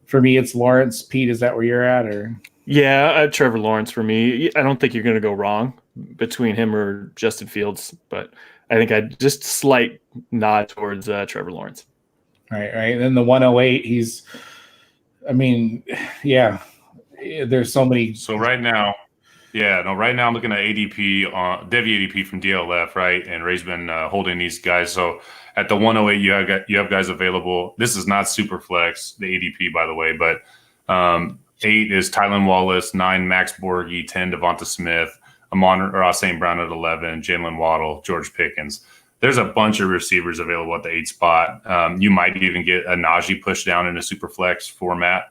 Speaker 2: for me, it's Lawrence. Pete, is that where you're at, or?
Speaker 3: Yeah, Trevor Lawrence for me. I don't think you're going to go wrong between him or Justin Fields, but I think I just slight nod towards Trevor Lawrence.
Speaker 2: Right. And then the 108, there's so many.
Speaker 1: So right now I'm looking at ADP, Devy ADP from DLF, right? And Ray's been holding these guys. So at the 108, you have guys available. This is not super flex, the ADP, by the way, but 8 is Tylan Wallace, 9 Max Borghi, 10 Devonta Smith, Amon-Ra St. Brown at 11, Jalen Waddle, George Pickens. There's a bunch of receivers available at the 8 spot. You might even get a Najee push down in a super flex format.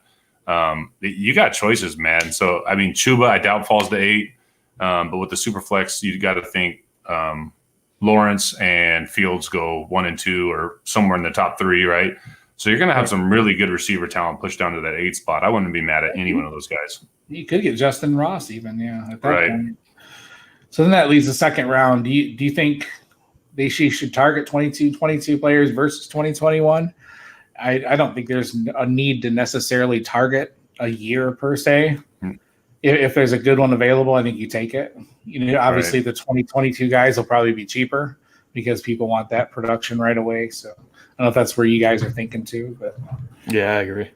Speaker 1: You got choices, man. So, I mean, Chuba, I doubt falls to 8. But with the super flex, you got to think Lawrence and Fields go 1 and 2 or somewhere in the top 3, right? So you're going to have some really good receiver talent pushed down to that 8 spot. I wouldn't be mad at any one of those guys.
Speaker 2: You could get Justin Ross even, at that point. So then that leaves the second round. Do you think she should target 22 players versus 2021? I don't think there's a need to necessarily target a year per se. If there's a good one available, I think you take it. Obviously the 2022 guys will probably be cheaper because people want that production right away. So I don't know if that's where you guys are thinking too, but
Speaker 3: yeah, I agree.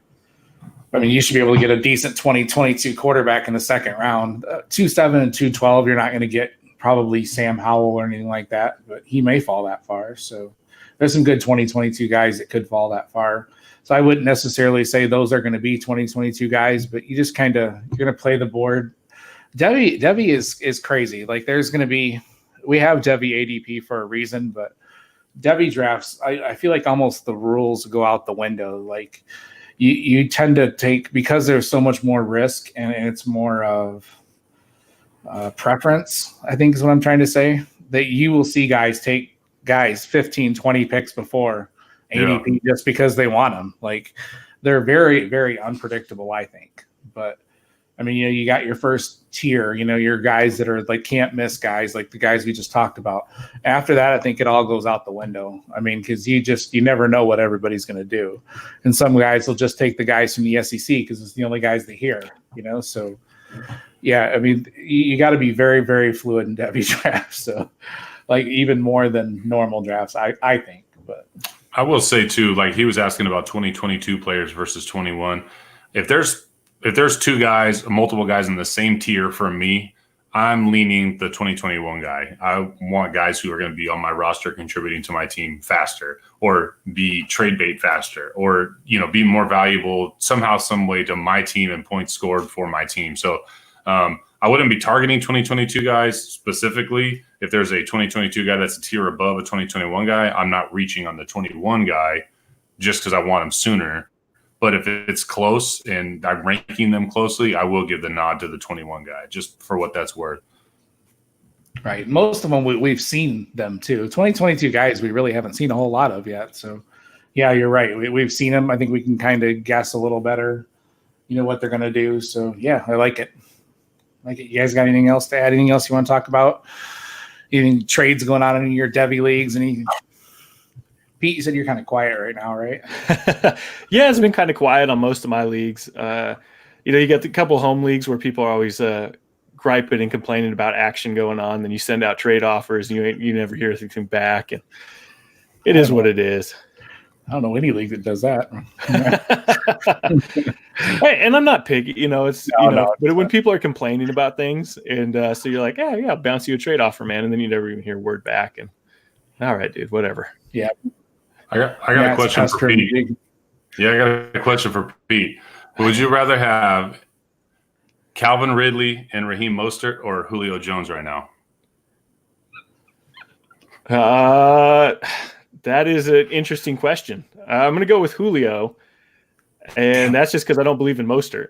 Speaker 2: I mean, you should be able to get a decent 2022 quarterback in the second round. 2-7 and 2-12, you're not going to get probably Sam Howell or anything like that, but he may fall that far. So there's some good 2022 guys that could fall that far. So I wouldn't necessarily say those are going to be 2022 guys, but you just you're going to play the board. Devy is crazy. Like we have Devy ADP for a reason, but Devy drafts, I feel like almost the rules go out the window. Like you tend to take, because there's so much more risk and it's more of preference, I think is what I'm trying to say, that you will see guys take 15, 20 picks before ADP just because they want them. Like they're very, very unpredictable, I think. But I mean, you got your first tier, your guys that are like can't miss guys, like the guys we just talked about. After that, I think it all goes out the window. I mean, because you never know what everybody's going to do. And some guys will just take the guys from the SEC because it's the only guys they hear, So, yeah, I mean, you got to be very, very fluid in Devy drafts. So, like even more than normal drafts, I think. But
Speaker 1: I will say too, like he was asking about 2022 players versus 21. If there's multiple guys in the same tier for me, I'm leaning the 2021 guy. I want guys who are going to be on my roster contributing to my team faster, or be trade bait faster, or be more valuable somehow, some way to my team and points scored for my team. So I wouldn't be targeting 2022 guys specifically. If there's a 2022 guy that's a tier above a 2021 guy, I'm not reaching on the 21 guy just because I want him sooner. But if it's close and I'm ranking them closely, I will give the nod to the 21 guy just for what that's worth.
Speaker 2: Right. Most of them we've seen them too. 2022 guys we really haven't seen a whole lot of yet. So, yeah, you're right. We've seen them. I think we can kind of guess a little better, what they're going to do. So, yeah, I like it. You guys got anything else to add? Anything else you want to talk about? Any trades going on in your Devy leagues? Pete, you said you're kind of quiet right now, right?
Speaker 3: Yeah, it's been kind of quiet on most of my leagues. You got the couple home leagues where people are always griping and complaining about action going on. Then you send out trade offers, and you never hear anything back. And it is what it is.
Speaker 2: I don't know any league that does that.
Speaker 3: Hey, and I'm not picky, but when people are complaining about things, and so you're like, yeah, I'll bounce you a trade offer, man, and then you never even hear word back. And all right, dude, whatever.
Speaker 2: Yeah,
Speaker 1: I got a question for Pete. Yeah, I got a question for Pete. Would you rather have Calvin Ridley and Raheem Mostert or Julio Jones right now?
Speaker 3: That is an interesting question. I'm going to go with Julio, and that's just because I don't believe in Mostert.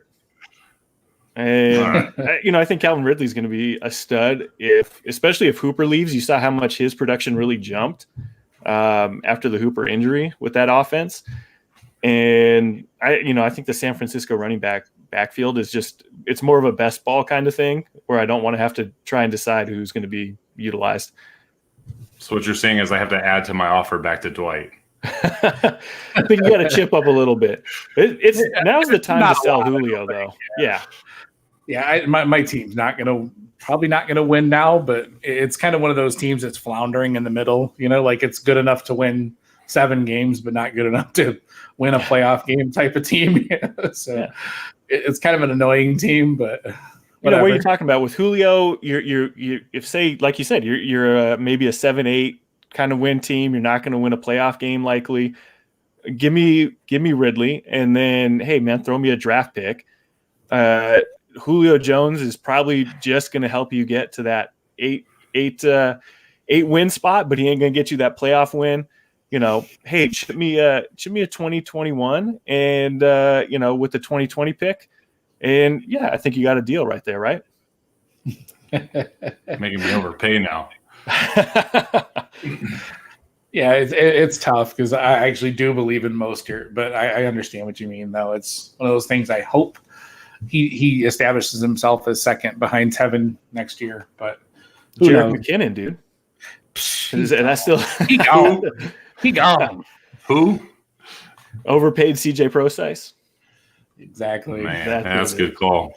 Speaker 3: And I think Calvin Ridley is going to be a stud especially if Hooper leaves. You saw how much his production really jumped after the Hooper injury with that offense. And I think the San Francisco running backfield is it's more of a best ball kind of thing where I don't want to have to try and decide who's going to be utilized.
Speaker 1: So what you're saying is I have to add to my offer back to Dwight.
Speaker 3: I think you got to chip up a little bit. Now's the time to sell Julio, though. Yeah.
Speaker 2: Yeah, my team's probably not gonna win now, but it's kind of one of those teams that's floundering in the middle. Like it's good enough to win 7 games, but not good enough to win a playoff game type of team. So it's kind of an annoying team, but.
Speaker 3: What are you talking about with Julio? You're if say like you said, you're maybe a 7-8 kind of win team. You're not going to win a playoff game likely. Give me Ridley, and then hey man, throw me a draft pick. Julio Jones is probably just going to help you get to that 8 win spot, but he ain't going to get you that playoff win. Hey, ship me a 2021, and with the 2020 pick. And yeah, I think you got a deal right there, right?
Speaker 1: Making me overpay now.
Speaker 2: Yeah, it's tough because I actually do believe in Mostert, but I understand what you mean, though. It's one of those things I hope he establishes himself as second behind Tevin next year. But
Speaker 3: Jared McKinnon, dude. And I still
Speaker 2: he gone. He gone.
Speaker 1: Who?
Speaker 3: Overpaid CJ Procise.
Speaker 2: Exactly.
Speaker 1: Man, that's a good call.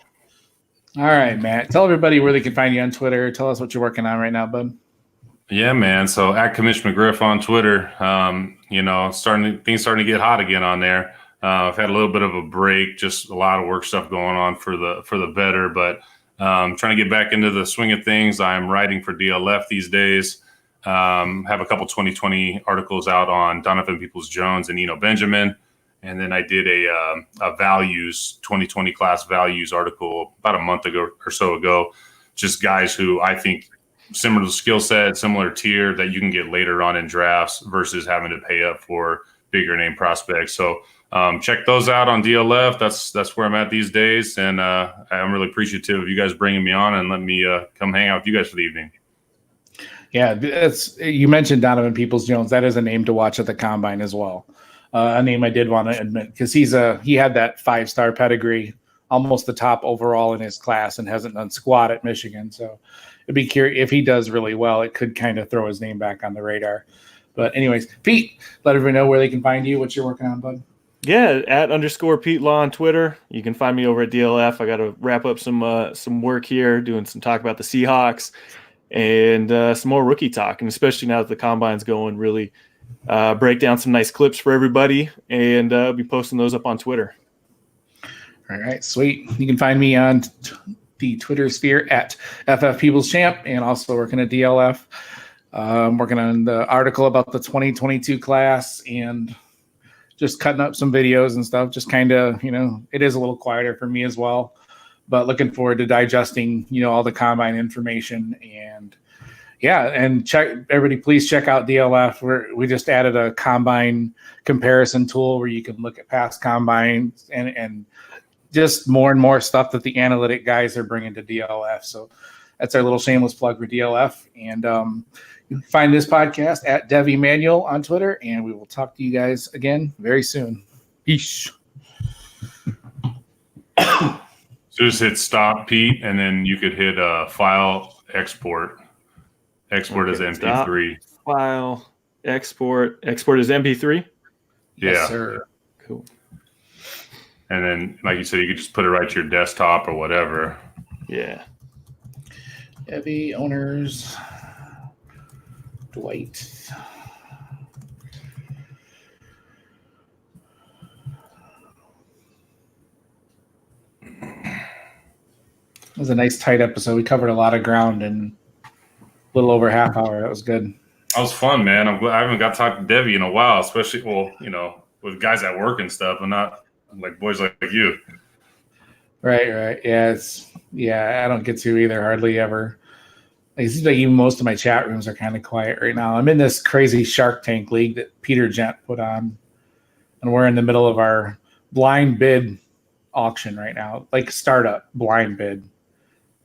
Speaker 2: All right, Matt. Tell everybody where they can find you on Twitter. Tell us what you're working on right now, bud.
Speaker 1: Yeah, man. So at Commish McGriff on Twitter, things starting to get hot again on there. I've had a little bit of a break, just a lot of work stuff going on for the better, but trying to get back into the swing of things. I'm writing for DLF these days. Have a couple 2020 articles out on Donovan Peoples-Jones and Eno Benjamin. And then I did a values 2020 class values article about a month ago or so ago. Just guys who I think similar skill set, similar tier that you can get later on in drafts versus having to pay up for bigger name prospects. So check those out on DLF. That's where I'm at these days, and I'm really appreciative of you guys bringing me on and letting me come hang out with you guys for the evening.
Speaker 2: Yeah, you mentioned Donovan Peoples-Jones. That is a name to watch at the combine as well. A name I did want to admit because he had that 5-star pedigree, almost the top overall in his class, and hasn't done squat at Michigan. So it'd be curious if he does really well. It could kind of throw his name back on the radar. But anyways, Pete, let everyone know where they can find you. What you're working on, bud.
Speaker 3: Yeah, @_Pete Law on Twitter. You can find me over at DLF. I got to wrap up some work here, doing some talk about the Seahawks and some more rookie talk, and especially now that the combine's going, really break down some nice clips for everybody, and be posting those up on Twitter.
Speaker 2: All right, sweet. You can find me on the Twitter sphere at FFPeoplesChamp, and also working at DLF. Working on the article about the 2022 class and just cutting up some videos and stuff. Just kind of, it is a little quieter for me as well. but looking forward to digesting, all the combine information. And everybody, please check out DLF. We just added a combine comparison tool where you can look at past combines and just more and more stuff that the analytic guys are bringing to DLF. So that's our little shameless plug for DLF. And you can find this podcast at Devy Manual on Twitter, and we will talk to you guys again very soon. Peace.
Speaker 1: So just hit stop, Pete, and then you could hit file export. Export as MP3.
Speaker 3: Stop, file export. Export as MP3.
Speaker 1: Yeah.
Speaker 2: Yes, sir.
Speaker 3: Cool.
Speaker 1: And then, like you said, you could just put it right to your desktop or whatever.
Speaker 3: Yeah.
Speaker 2: Heavy owners. Dwight. It was a nice tight episode. We covered a lot of ground in a little over half hour. That was good.
Speaker 1: That was fun, man. I'm glad I haven't got to talk to Devy in a while, especially, with guys at work and stuff, and not like boys like you.
Speaker 2: Right. Yeah, I don't get to either, hardly ever. It seems like even most of my chat rooms are kind of quiet right now. I'm in this crazy Shark Tank league that Peter Gent put on, and we're in the middle of our blind bid auction right now, like startup blind bid.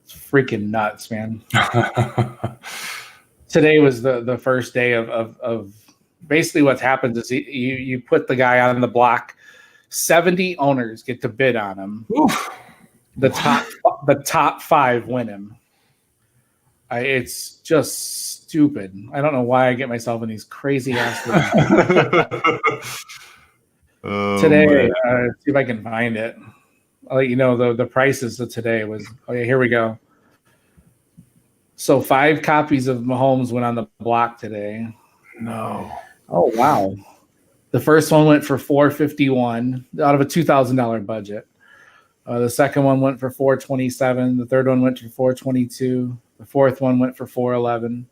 Speaker 2: It's freaking nuts, man. Today was the first day of basically what happens is you put the guy on the block. 70 owners get to bid on him.
Speaker 1: Oof.
Speaker 2: The top 5 win him. It's just stupid. I don't know why I get myself in these crazy ass leagues. Today, see if I can find it. I'll let you know the prices of today was. Oh yeah, here we go. So 5 copies of Mahomes went on the block today.
Speaker 1: No.
Speaker 2: Oh wow. The first one went for $451 out of a $2,000 budget. The second one went for $427. The third one went for $422. The fourth one went for $411.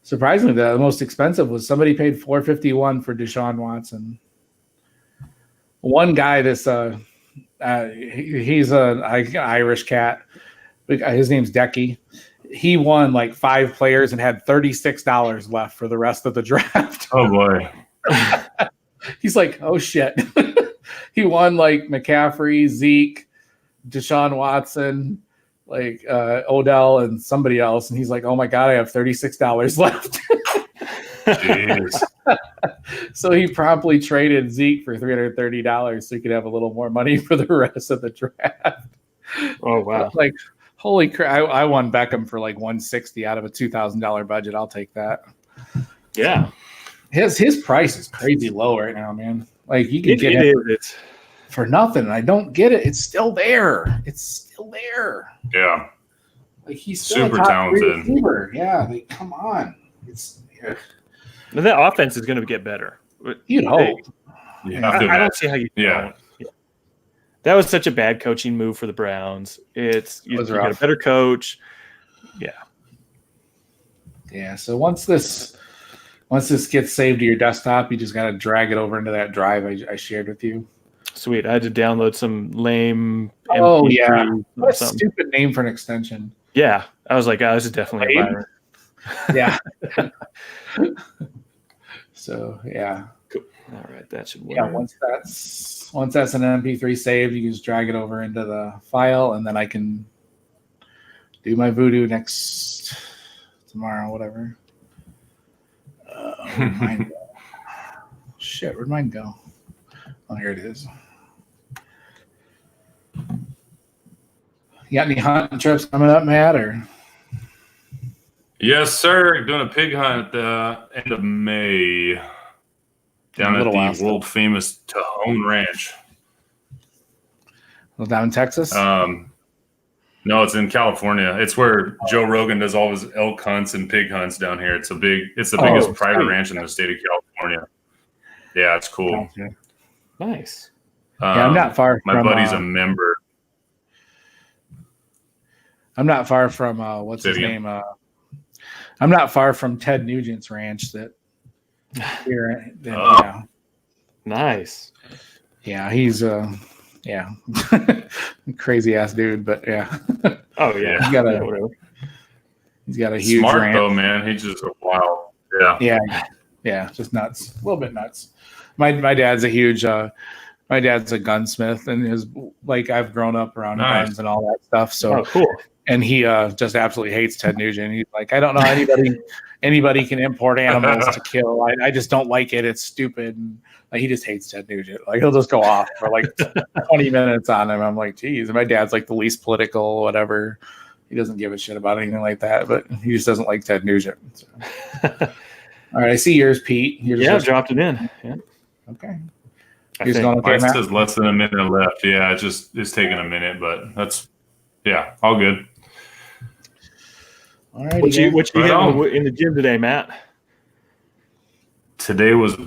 Speaker 2: Surprisingly, the most expensive was somebody paid $451 for Deshaun Watson. One guy, he's an Irish cat. His name's Decky. He won like 5 players and had $36 left for the rest of the draft.
Speaker 1: Oh boy.
Speaker 2: He's like, oh shit. He won like McCaffrey, Zeke, Deshaun Watson, like Odell and somebody else. And he's like, oh my God, I have $36 left.
Speaker 1: Jeez.
Speaker 2: So he promptly traded Zeke for $330 so he could have a little more money for the rest of the draft.
Speaker 3: Oh, wow.
Speaker 2: Like, holy crap. I won Beckham for like $160 out of a $2,000 budget. I'll take that.
Speaker 3: Yeah.
Speaker 2: His price is crazy low right now, man. Like you can get it for nothing. I don't get it. It's still there.
Speaker 1: Yeah.
Speaker 2: Like he's still
Speaker 1: super
Speaker 2: a top
Speaker 1: talented.
Speaker 2: Receiver. Yeah, like come on.
Speaker 3: That offense is going to get better.
Speaker 2: You'd hope.
Speaker 1: Yeah.
Speaker 3: I don't see how you.
Speaker 1: Yeah.
Speaker 3: That was such a bad coaching move for the Browns. You got a better coach. Yeah.
Speaker 2: Yeah. So once this gets saved to your desktop, you just got to drag it over into that drive I shared with you.
Speaker 3: Sweet. I had to download some lame.
Speaker 2: Oh
Speaker 3: MP3
Speaker 2: yeah, what a
Speaker 3: something.
Speaker 2: stupid name for an extension.
Speaker 3: Yeah, I was like, this is definitely a virus.
Speaker 2: Yeah. So yeah.
Speaker 3: Cool. All right, that should work.
Speaker 2: Yeah, once that's an MP3 saved, you can just drag it over into the file, and then I can do my voodoo tomorrow, whatever. Where'd mine go? Shit, where'd mine go? Oh, here it is. You got any hunting trips coming up, Matt? Or
Speaker 1: Yes, sir. Doing a pig hunt at the end of May down at the world famous Tejon Ranch.
Speaker 2: well, down in Texas?
Speaker 1: No, it's in California. It's where Joe Rogan does all his elk hunts and pig hunts down here. It's the biggest private ranch in the state of California. Yeah, it's cool.
Speaker 2: Gotcha.
Speaker 3: Nice.
Speaker 2: Yeah, I'm not far
Speaker 1: my
Speaker 2: from.
Speaker 1: My buddy's a member.
Speaker 2: I'm not far from what's his name? I'm not far from Ted Nugent's ranch that here. Yeah.
Speaker 3: Nice.
Speaker 2: Yeah, he's yeah. crazy ass dude, but yeah.
Speaker 3: Oh yeah,
Speaker 2: He's got a-
Speaker 3: yeah, whatever.
Speaker 2: He's got a huge
Speaker 1: Smart
Speaker 2: rant.
Speaker 1: though, man. He's just a wild. Yeah.
Speaker 2: Yeah, just nuts. A little bit nuts. My dad's a huge my dad's a gunsmith, and his like I've grown up around
Speaker 1: Nice.
Speaker 2: guns and all that stuff. So
Speaker 3: Oh, cool.
Speaker 2: and he just absolutely hates Ted Nugent. He's like, I don't know how anybody can import animals to kill. I just don't like it. It's stupid. And like, he just hates Ted Nugent. Like he'll just go off for like 20 minutes on him. I'm like, geez. And my dad's like the least political, whatever. He doesn't give a shit about anything like that, but he just doesn't like Ted Nugent. So. All right, I see yours, Pete.
Speaker 3: Yeah, dropped it in. Yeah.
Speaker 2: Okay.
Speaker 3: I
Speaker 2: Yours
Speaker 3: think.
Speaker 2: going okay,
Speaker 1: Mine
Speaker 2: Matt?
Speaker 1: says less than a minute left. Yeah, it's taking a minute, but that's all good.
Speaker 2: All right.
Speaker 3: What you
Speaker 1: Right
Speaker 3: got
Speaker 1: on.
Speaker 3: in the gym today, Matt?
Speaker 1: Today was back